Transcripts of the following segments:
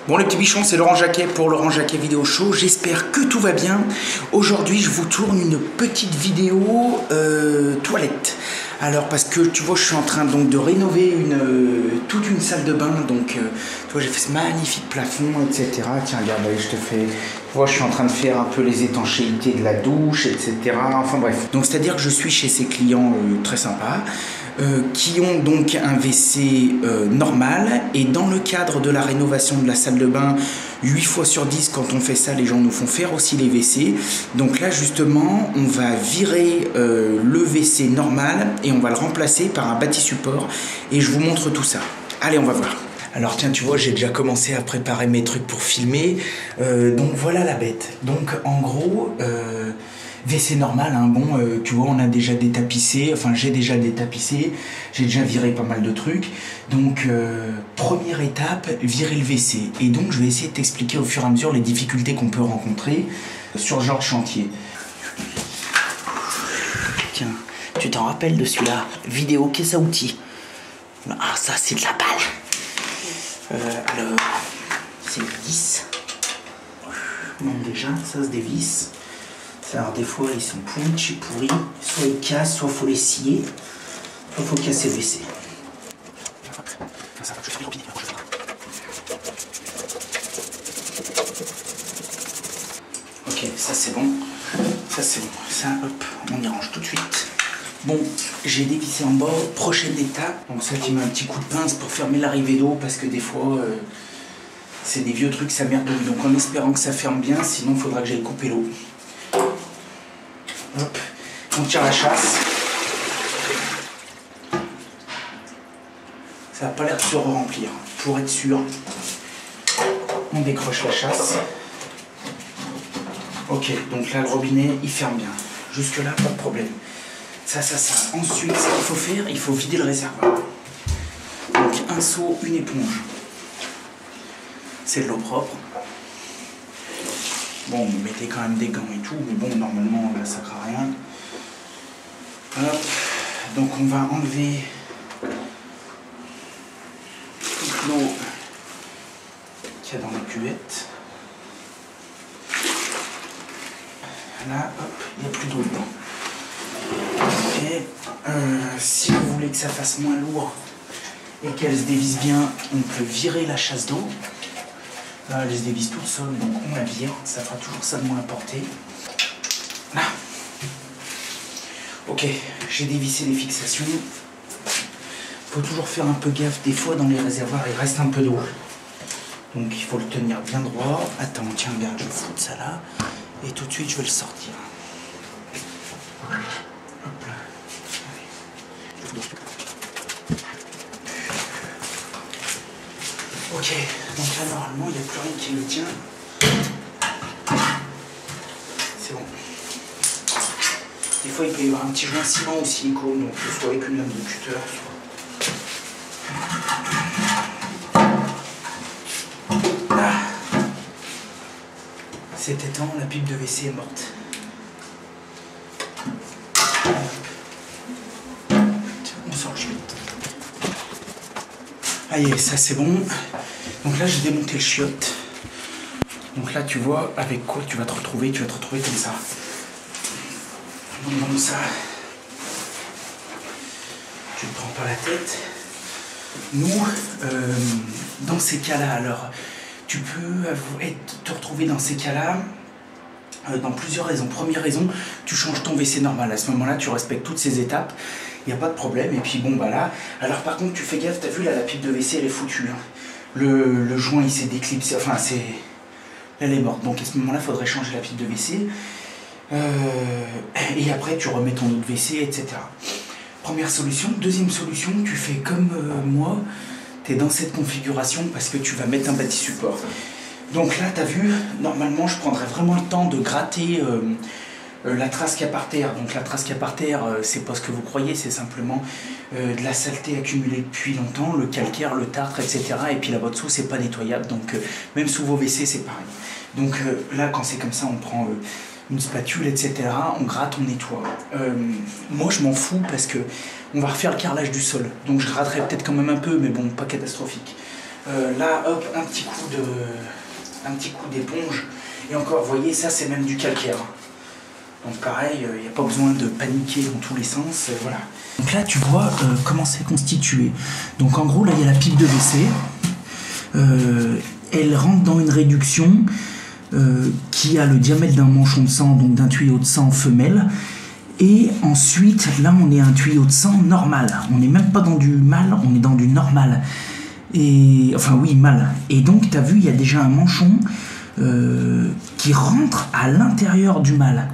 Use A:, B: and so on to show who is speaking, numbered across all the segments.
A: Bon les petits bichons, c'est Laurent Jacquet pour Laurent Jacquet Vidéo Show. J'espère que tout va bien. Aujourd'hui, je vous tourne une petite vidéo toilette. Alors parce que tu vois, je suis en train donc de rénover toute une salle de bain. Donc tu vois, j'ai fait ce magnifique plafond, etc. Tiens, regarde, je te fais. Tu vois, je suis en train de faire un peu les étanchéités de la douche, etc. Enfin bref. Donc c'est-à-dire que je suis chez ces clients très sympas. Qui ont donc un WC normal, et dans le cadre de la rénovation de la salle de bain, 8 fois sur 10 quand on fait ça, les gens nous font faire aussi les WC. Donc là justement on va virer le WC normal et on va le remplacer par un bâti support, et je vous montre tout ça. Allez, on va voir. Alors tiens, tu vois, j'ai déjà commencé à préparer mes trucs pour filmer, donc voilà la bête. Donc en gros WC normal, hein, bon, tu vois, on a déjà détapissé, enfin j'ai déjà détapissé, j'ai déjà viré pas mal de trucs. Donc première étape, virer le WC. Et donc je vais essayer de t'expliquer au fur et à mesure les difficultés qu'on peut rencontrer sur ce genre de chantier. Tiens, tu t'en rappelles de celui-là? Vidéo caisse à outils. Ah, ça c'est de la balle. Alors, c'est 10. Non, déjà, ça se dévisse. Alors des fois ils sont pourris de chez pourris, soit ils cassent, soit il faut les scier, soit il faut casser le WC. Ok, ça c'est bon, ça c'est bon, ça hop, on y range tout de suite. Bon, j'ai dévissé en bas, prochaine étape, donc ça qui met un petit coup de pince pour fermer l'arrivée d'eau, parce que des fois c'est des vieux trucs, ça merdouille, donc en espérant que ça ferme bien, sinon il faudra que j'aille couper l'eau. Hop, on tire la chasse. Ça n'a pas l'air de se remplir. Pour être sûr, on décroche la chasse. Ok, donc là le robinet il ferme bien. Jusque là, pas de problème. Ça. Ensuite, ce qu'il faut faire, il faut vider le réservoir. Donc un seau, une éponge. C'est de l'eau propre. Bon, vous mettez quand même des gants et tout, mais bon, normalement, là, ça ne craint rien. Hop. Donc, on va enlever toute l'eau qu'il y a dans la cuvette. Là, hop, il n'y a plus d'eau dedans. Ok. Si vous voulez que ça fasse moins lourd et qu'elle se dévisse bien, on peut virer la chasse d'eau. Là, elle se dévisse toute seule, donc on la vire, ça fera toujours ça de moins à porter. Là. Ok, j'ai dévissé les fixations. Faut toujours faire un peu gaffe, des fois dans les réservoirs il reste un peu d'eau. Donc il faut le tenir bien droit. Attends, tiens, regarde, je vais foutre ça là. Et tout de suite je vais le sortir. Hop là. Ok, donc là normalement il n'y a plus rien qui le tient. C'est bon. Des fois il peut y avoir un petit joint ciment ou silicone, donc soit avec une lame de cutter, soit. Là. C'était temps, la pipe de WC est morte. On sort le chiotte. Allez, ça c'est bon. Donc là j'ai démonté le chiotte. Donc là tu vois avec quoi tu vas te retrouver comme ça. Donc ça, tu ne prends pas la tête. Nous, dans ces cas-là, alors tu peux te retrouver dans ces cas-là dans plusieurs raisons. Première raison, tu changes ton WC normal. À ce moment-là, tu respectes toutes ces étapes. Il n'y a pas de problème. Et puis bon, bah là. Alors par contre, tu fais gaffe, t'as vu là, la pipe de WC, elle est foutue. Hein. Le joint, il s'est déclipsé. Enfin, elle est morte. Donc à ce moment-là, il faudrait changer la pipe de WC. Et après, tu remets ton autre WC, etc. Première solution. Deuxième solution, tu fais comme moi. Tu es dans cette configuration parce que tu vas mettre un bâti support. Donc là, tu as vu, normalement, je prendrais vraiment le temps de gratter la trace qu'il y a par terre. Donc la trace qu'il y a par terre, c'est pas ce que vous croyez, c'est simplement de la saleté accumulée depuis longtemps, le calcaire, le tartre, etc. Et puis là-bas dessous, c'est pas nettoyable. Donc même sous vos WC, c'est pareil. Donc là, quand c'est comme ça, on prend une spatule, etc. On gratte, on nettoie. Moi, je m'en fous parce que on va refaire le carrelage du sol. Donc, je gratterai peut-être quand même un peu, mais bon, pas catastrophique. Là, hop, un petit coup d'éponge. Et encore, vous voyez, ça, c'est même du calcaire. Donc, pareil, il n'y a pas besoin de paniquer dans tous les sens. Voilà. Donc là, tu vois comment c'est constitué. Donc, en gros, là, il y a la pipe de WC. Elle rentre dans une réduction qui a le diamètre d'un manchon de sang, donc d'un tuyau de sang femelle. Et ensuite, là, on est un tuyau de sang normal. On n'est même pas dans du mâle, on est dans du normal. Et, enfin, oui, mâle. Et donc, tu as vu, il y a déjà un manchon qui rentre à l'intérieur du mâle.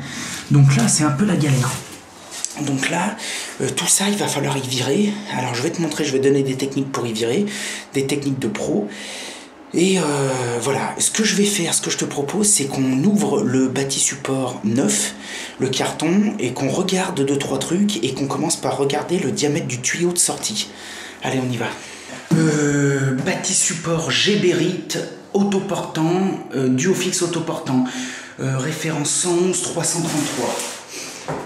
A: Donc là, c'est un peu la galère. Donc là, tout ça, il va falloir y virer. Alors, je vais te montrer, je vais donner des techniques pour y virer, des techniques de pro. Et voilà, ce que je vais faire, ce que je te propose, c'est qu'on ouvre le bâti support neuf, le carton, et qu'on regarde 2-3 trucs, et qu'on commence par regarder le diamètre du tuyau de sortie. Allez, on y va. Bâti support Géberit, autoportant, duo fixe autoportant, référence 111 333.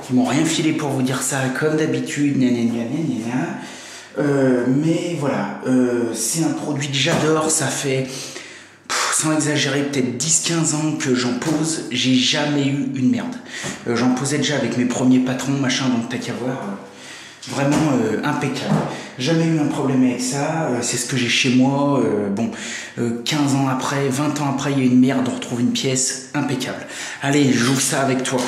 A: Ils m'ont rien filé pour vous dire ça, comme d'habitude, mais voilà, c'est un produit que j'adore, ça fait, sans exagérer, peut-être 10-15 ans que j'en pose, j'ai jamais eu une merde. J'en posais déjà avec mes premiers patrons, machin, donc t'as qu'à voir, vraiment impeccable. Jamais eu un problème avec ça, c'est ce que j'ai chez moi, bon, 15 ans après, 20 ans après, il y a une merde, on retrouve une pièce impeccable. Allez, j'ouvre ça avec toi.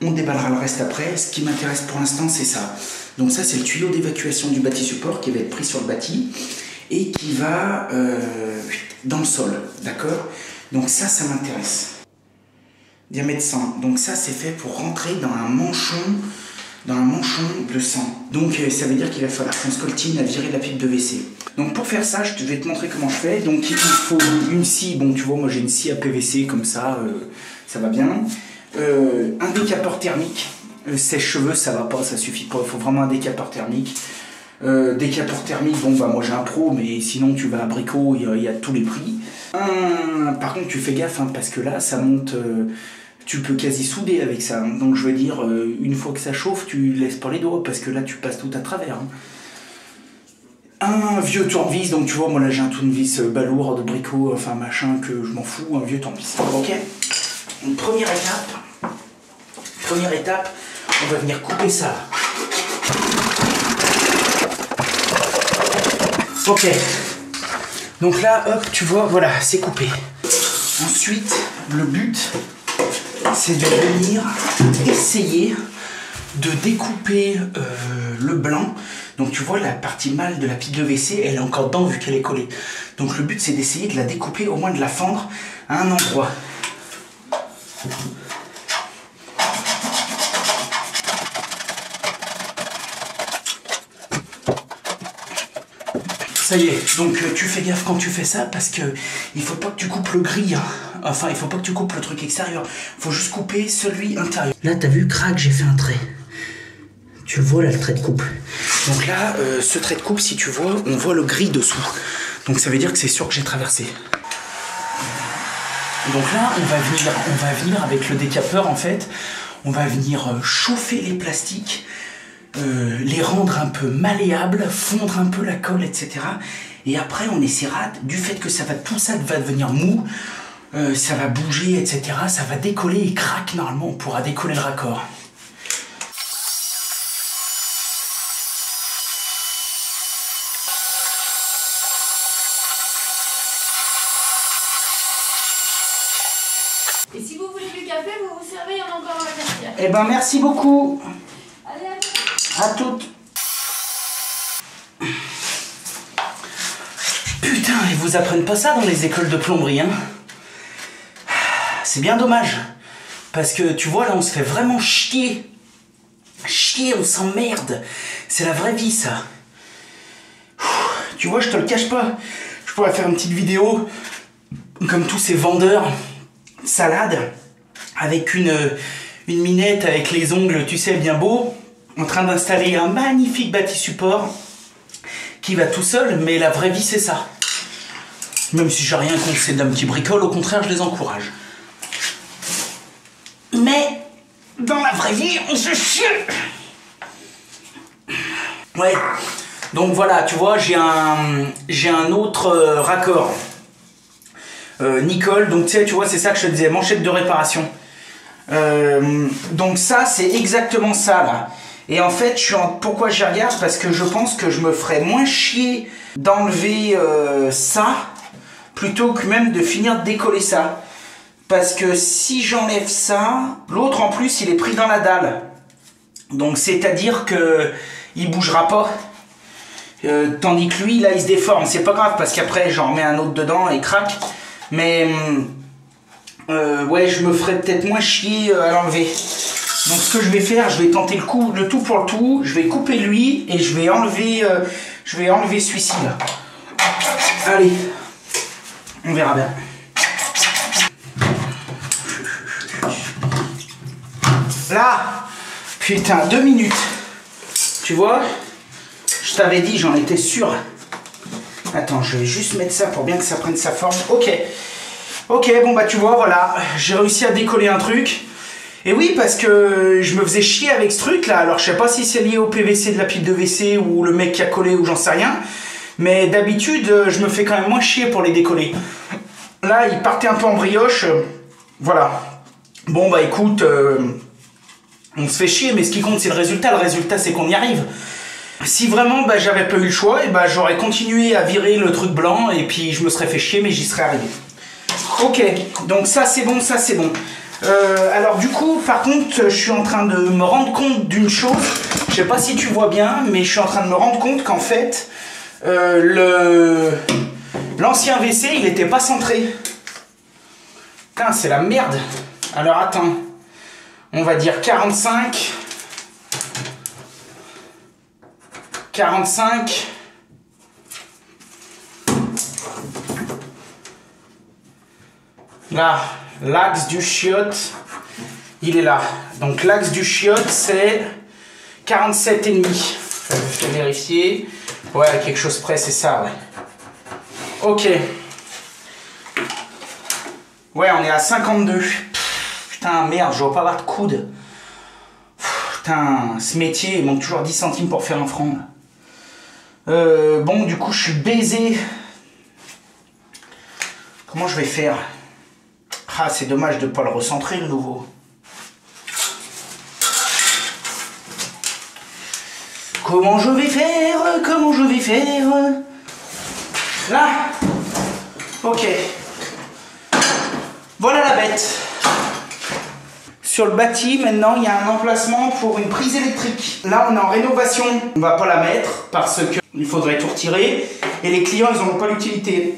A: On déballera le reste après. Ce qui m'intéresse pour l'instant, c'est ça. Donc ça, c'est le tuyau d'évacuation du bâti support qui va être pris sur le bâti et qui va dans le sol, d'accord? Donc ça m'intéresse. Diamètre 100. Donc ça, c'est fait pour rentrer dans un manchon de sang. Donc ça veut dire qu'il va falloir qu'on se coltine à virer la pipe de WC. Donc pour faire ça, je vais te montrer comment je fais. Donc il faut une scie. Bon, tu vois, moi j'ai une scie à PVC comme ça, ça va bien. Un décapeur thermique, sèche-cheveux ça va pas, ça suffit pas, il faut vraiment un décapeur thermique. Décapeur thermique, bon bah moi j'ai un pro, mais sinon tu vas à Brico, il y a tous les prix. Par contre tu fais gaffe hein, parce que là ça monte, tu peux quasi souder avec ça, hein. Donc je veux dire, une fois que ça chauffe, tu laisses pas les doigts parce que là tu passes tout à travers. Hein. Un vieux tournevis, donc tu vois, moi là j'ai un tournevis balourd de Brico, enfin machin que je m'en fous, un vieux tournevis. Ok. Donc, première étape, on va venir couper ça. Ok. Donc là, hop, tu vois, voilà, c'est coupé. Ensuite, le but, c'est de venir essayer de découper le blanc. Donc tu vois, la partie mâle de la pipe de WC, elle est encore dedans vu qu'elle est collée. Donc le but, c'est d'essayer de la découper, au moins de la fendre à un endroit. Ça y est, donc tu fais gaffe quand tu fais ça parce que il faut pas que tu coupes le gris, hein. Enfin il faut pas que tu coupes le truc extérieur, faut juste couper celui intérieur. Là t'as vu, crac, j'ai fait un trait. Tu le vois là, le trait de coupe. Donc là, ce trait de coupe, si tu vois, on voit le gris dessous. Donc ça veut dire que c'est sûr que j'ai traversé. Donc là, on va venir avec le décapeur en fait, on va venir chauffer les plastiques, les rendre un peu malléables, fondre un peu la colle, etc. Et après, on essaiera, du fait que tout ça va devenir mou, ça va bouger, etc. Ça va décoller et crac, normalement, on pourra décoller le raccord.
B: Et si vous voulez du café, vous vous servez, il y en a encore dans la cafetière.
A: Eh ben merci beaucoup.
B: Allez,
A: à toutes. Putain, ils vous apprennent pas ça dans les écoles de plomberie, hein. C'est bien dommage. Parce que tu vois, là, on se fait vraiment chier. Chier, on s'emmerde. C'est la vraie vie, ça. Tu vois, je te le cache pas. Je pourrais faire une petite vidéo comme tous ces vendeurs salade avec une minette avec les ongles, tu sais, bien beaux. en train d'installer un magnifique bâti support qui va tout seul, mais la vraie vie c'est ça. Même si j'ai rien contre ces dames qui bricolent, au contraire je les encourage. Mais dans la vraie vie, on se chie. Ouais. Donc voilà, tu vois, j'ai un autre raccord. Nicole, donc tu vois, c'est ça que je te disais, manchette de réparation. Donc ça, c'est exactement ça là. Et en fait, pourquoi j'y regarde? Parce que je pense que je me ferais moins chier d'enlever ça plutôt que même de finir de décoller ça. Parce que si j'enlève ça, l'autre en plus, il est pris dans la dalle. Donc c'est-à-dire que il bougera pas. Tandis que lui, là, il se déforme. C'est pas grave parce qu'après, j'en remets un autre dedans et il craque. Mais ouais, je me ferais peut-être moins chier à l'enlever. Donc ce que je vais faire, je vais tenter le tout pour le tout. Je vais couper lui et je vais enlever celui-ci là. Allez, on verra bien. Là, putain, 2 minutes. Tu vois, je t'avais dit, j'en étais sûr. Attends, je vais juste mettre ça pour bien que ça prenne sa forme. Ok. Ok, bon bah tu vois, voilà. J'ai réussi à décoller un truc. Et oui, parce que je me faisais chier avec ce truc là. Alors je sais pas si c'est lié au PVC de la pile de WC ou le mec qui a collé ou j'en sais rien. Mais d'habitude, je me fais quand même moins chier pour les décoller. Là, il partait un peu en brioche. Voilà. Bon bah écoute, on se fait chier, mais ce qui compte c'est le résultat. Le résultat c'est qu'on y arrive. Si vraiment bah, j'avais pas eu le choix, et bah, j'aurais continué à virer le truc blanc et puis je me serais fait chier, mais j'y serais arrivé. Ok, donc ça c'est bon, ça c'est bon. Alors du coup, par contre, je suis en train de me rendre compte d'une chose. Je sais pas si tu vois bien, mais je suis en train de me rendre compte qu'en fait, l'ancien WC, il était pas centré. Putain, c'est la merde. Alors attends, on va dire 45. 45. Là, l'axe du chiotte, il est là. Donc l'axe du chiotte, c'est 47,5. Je vais vérifier. Ouais, à quelque chose près, c'est ça, ouais. Ok. Ouais, on est à 52. Putain, merde, je dois pas avoir de coude. Putain, ce métier, il manque toujours 10 centimes pour faire un franc. Bon, du coup, je suis baisé. Comment je vais faire? Ah, c'est dommage de ne pas le recentrer, le nouveau. Comment je vais faire? Comment je vais faire? Là. Ok. Voilà la bête. Sur le bâti, maintenant, il y a un emplacement pour une prise électrique. Là, on est en rénovation. On ne va pas la mettre parce qu'il faudrait tout retirer. Et les clients, ils n'en ont pas l'utilité.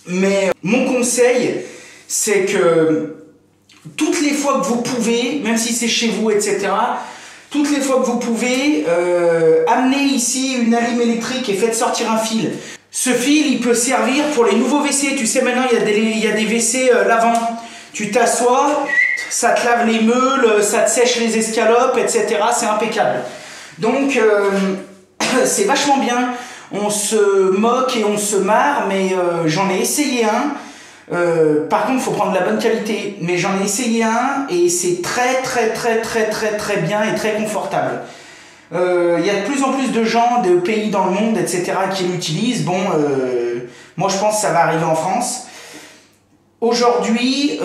A: Mais mon conseil, c'est que toutes les fois que vous pouvez, même si c'est chez vous, etc., toutes les fois que vous pouvez, amenez ici une allime électrique et faites sortir un fil. Ce fil, il peut servir pour les nouveaux WC. Tu sais, maintenant, il y a des WC lavants. Tu t'assois, ça te lave les meules, ça te sèche les escalopes, etc. C'est impeccable. Donc, c'est vachement bien. On se moque et on se marre, mais j'en ai essayé un. Par contre, il faut prendre de la bonne qualité. Mais j'en ai essayé un et c'est très bien et très confortable. Il y a de plus en plus de gens, de pays dans le monde, etc. qui l'utilisent. Bon, moi je pense que ça va arriver en France. Aujourd'hui,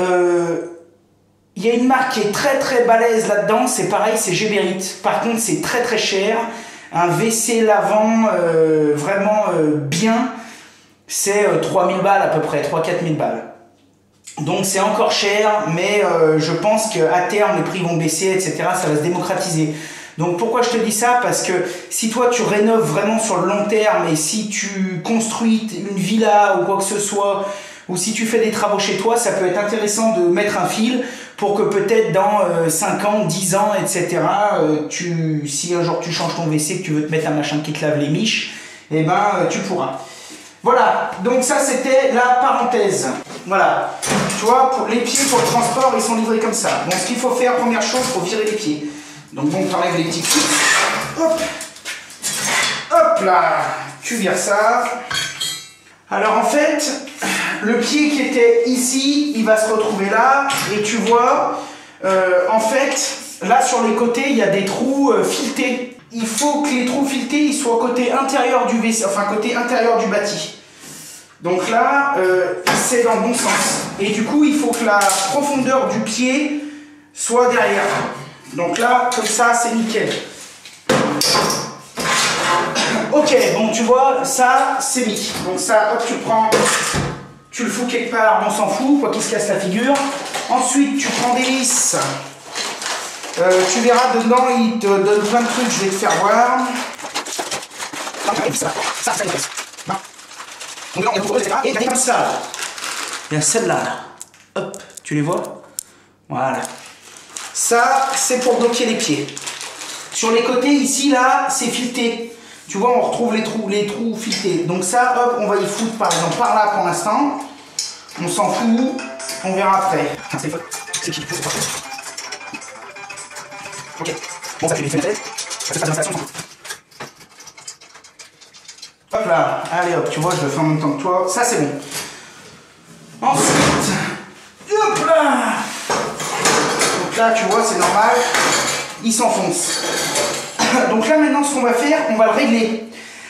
A: il y a une marque qui est très balèze là-dedans. C'est pareil, c'est Geberit. Par contre, c'est très cher. Un WC lavant vraiment bien, c'est 3000 balles à peu près, 3-4 000 balles. Donc c'est encore cher, mais je pense qu'à terme les prix vont baisser, etc. Ça va se démocratiser. Donc pourquoi je te dis ça? Parce que si toi tu rénoves vraiment sur le long terme et si tu construis une villa ou quoi que ce soit, ou si tu fais des travaux chez toi, ça peut être intéressant de mettre un fil pour que peut-être dans 5 ans, 10 ans, etc., si un jour tu changes ton WC, que tu veux te mettre un machin qui te lave les miches, eh ben tu pourras. Voilà, donc ça c'était la parenthèse. Voilà, tu vois, pour les pieds, pour le transport, ils sont livrés comme ça. Donc ce qu'il faut faire, première chose, il faut virer les pieds. Donc bon, t'enlèves les petits trucs. Hop. Hop là. Tu vires ça. Alors en fait, le pied qui était ici, il va se retrouver là. Et tu vois, en fait, là sur les côtés, il y a des trous filetés. Il faut que les trous filetés ils soient côté intérieur du WC, enfin côté intérieur du bâti. Donc là, c'est dans le bon sens. Et du coup, il faut que la profondeur du pied soit derrière. Donc là, comme ça, c'est nickel. Ok, bon, tu vois, ça, c'est mis. Donc ça, hop, tu le prends, tu le fous quelque part, on s'en fout, quoi qu'il se casse la figure. Ensuite, tu prends des vis. Tu verras dedans, il te donne plein de trucs, je vais te faire voir. Ça, donc là, on a etc. Et il y a comme ça. Il y a celle-là. Hop, tu les vois? Voilà. Ça, c'est pour bloquer les pieds. Sur les côtés, ici, là, c'est fileté. Tu vois, on retrouve les trous filetés. Donc ça, hop, on va y foutre, par exemple, par là pour l'instant. On s'en fout, on verra après. C'est qui? Ok. Bon, ça fait les fenêtres. Ça fait pas d'installation. Hop là. Allez hop, tu vois, je le fais en même temps que toi. Ça, c'est bon. Ensuite, hop là. Donc là, tu vois, c'est normal. Il s'enfonce. Donc là, maintenant, ce qu'on va faire, on va le régler.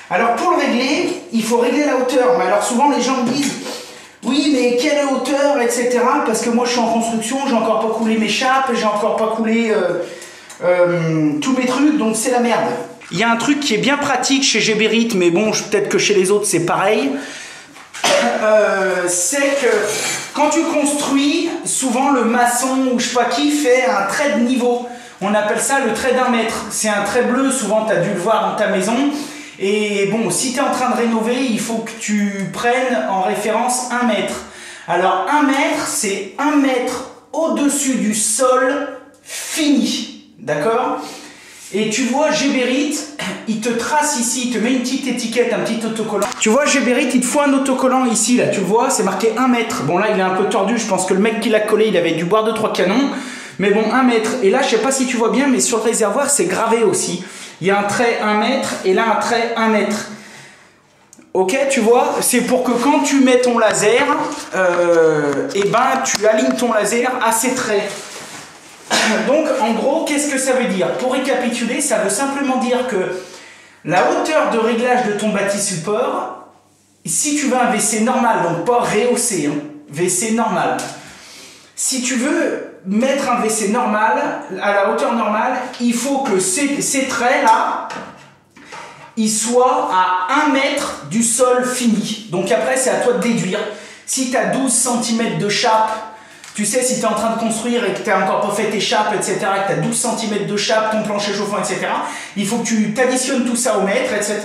A: Alors, pour le régler, il faut régler la hauteur. Mais alors, souvent, les gens me disent... Oui, mais quelle hauteur, etc. Parce que moi, je suis en construction, j'ai encore pas coulé mes chapes, j'ai encore pas coulé tous mes trucs, donc c'est la merde. Il y a un truc qui est bien pratique chez Geberit, mais bon, peut-être que chez les autres, c'est pareil. C'est que quand tu construis, souvent le maçon ou je sais pas qui fait un trait de niveau. On appelle ça le trait d'1 mètre. C'est un trait bleu, souvent tu as dû le voir dans ta maison. Et bon, si tu es en train de rénover, il faut que tu prennes en référence 1 mètre. Alors 1 mètre, c'est 1 mètre au-dessus du sol fini. D'accord? Et tu vois, Geberit, il te trace ici, il te met une petite étiquette, un petit autocollant. Tu vois, Geberit, il te faut un autocollant ici, là, tu le vois, c'est marqué 1 mètre. Bon, là, il est un peu tordu, je pense que le mec qui l'a collé, il avait dû boire 2-3 canons. Mais bon, 1 mètre. Et là, je sais pas si tu vois bien, mais sur le réservoir, c'est gravé aussi. Il y a un trait 1 mètre et là, un trait 1 mètre. Ok, tu vois, c'est pour que quand tu mets ton laser, et ben, tu alignes ton laser à ces traits. Donc, en gros, qu'est-ce que ça veut dire? Pour récapituler, ça veut simplement dire que la hauteur de réglage de ton bâti support, si tu veux un WC normal, donc pas rehaussé, hein, WC normal, si tu veux mettre un WC normal, à la hauteur normale, il faut que ces traits-là, ils soient à 1 mètre du sol fini. Donc après, c'est à toi de déduire. Si tu as 12 cm de chape, tu sais, si tu es en train de construire et que tu n'as encore pas fait tes chapes, etc., que tu as 12 cm de chape, ton plancher chauffant, etc., il faut que tu t'additionnes tout ça au mètre, etc.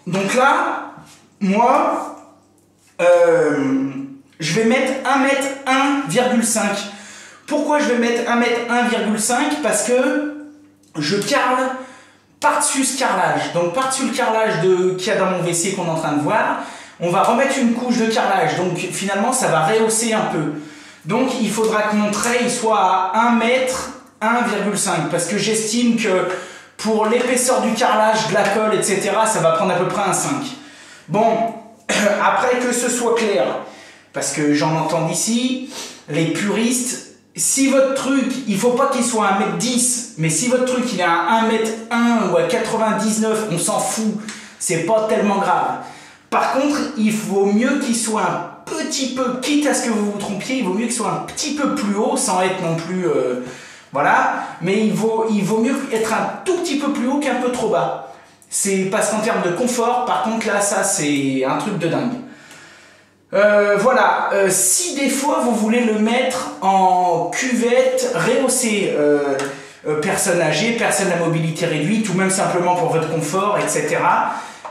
A: Donc là, moi, je vais mettre 1 mètre 1,5. Pourquoi je vais mettre 1 mètre 1,5? Parce que je carle par-dessus ce carrelage. Donc par-dessus le carrelage qu'il y a dans mon WC qu'on est en train de voir, on va remettre une couche de carrelage. Donc finalement, ça va rehausser un peu. Donc il faudra que mon trait il soit à 1 mètre 1,5. Parce que j'estime que pour l'épaisseur du carrelage, de la colle, etc., ça va prendre à peu près un 5. Bon, après que ce soit clair, parce que j'en entends d'ici, les puristes, si votre truc, il ne faut pas qu'il soit à 1m10, mais si votre truc il est à 1m1 ou à 99, on s'en fout, c'est pas tellement grave. Par contre, il vaut mieux qu'il soit un petit peu, quitte à ce que vous vous trompiez, il vaut mieux qu'il soit un petit peu plus haut, sans être non plus, voilà, mais il vaut mieux être un tout petit peu plus haut qu'un peu trop bas. C'est parce qu'en termes de confort, par contre là, ça c'est un truc de dingue. Voilà, si des fois vous voulez le mettre en cuvette rehaussée, personne âgée, personne à mobilité réduite, ou même simplement pour votre confort, etc.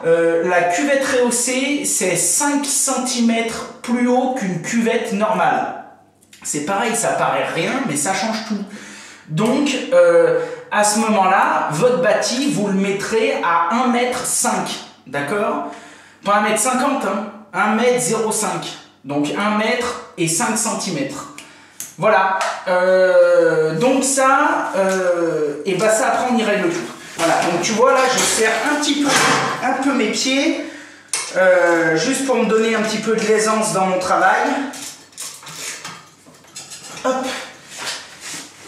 A: La cuvette rehaussée, c'est 5 cm plus haut qu'une cuvette normale. C'est pareil, ça paraît rien, mais ça change tout. Donc, à ce moment-là, votre bâti, vous le mettrez à 1,5 m, d'accord? Pas 1,50 m, hein. 1,05 m, donc 1 m et 5 cm. Voilà. Donc ça, et bah ça après on y règle tout. Voilà, donc tu vois là, je serre un peu mes pieds, juste pour me donner un petit peu de l'aisance dans mon travail. Hop.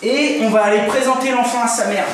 A: Et on va aller présenter l'enfant à sa mère.